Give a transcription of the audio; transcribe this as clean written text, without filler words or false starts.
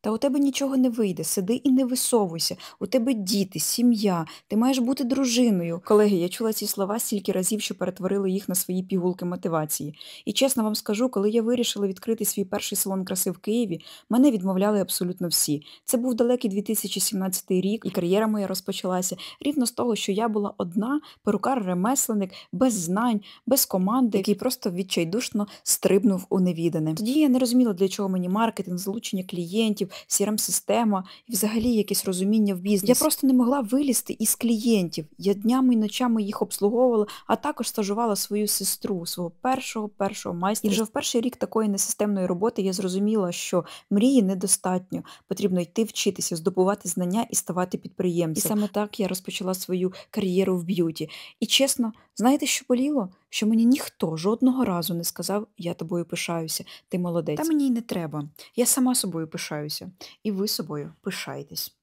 Та у тебе нічого не вийде, сиди і не висовуйся. У тебе діти, сім'я, ти маєш бути дружиною. Колеги, я чула ці слова стільки разів, що перетворила їх на свої пігулки мотивації. І чесно вам скажу, коли я вирішила відкрити свій перший салон краси в Києві, мене відмовляли абсолютно всі. Це був далекий 2017 рік, і кар'єра моя розпочалася рівно з того, що я була одна, перукар-ремесленник, без знань, без команди, який просто відчайдушно стрибнув у невідане. Тоді я не розуміла, для чого мені маркетинг, залучення клієнтів, CRM-система і взагалі якесь розуміння в бізнесі. Я просто не могла вилізти із клієнтів. Я днями і ночами їх обслуговувала, а також стажувала свою сестру, свого першого майстра. І вже в перший рік такої несистемної роботи я зрозуміла, що мрії недостатньо. Потрібно йти вчитися, здобувати знання і ставати підприємцем. І саме так я розпочала свою кар'єру в б'юті. І чесно, знаєте, що боліло? Що мені ніхто жодного разу не сказав: "Я тобою пишаюся, ти молодець". Та мені й не треба. Я сама собою пишаюся. І ви собою пишайтесь.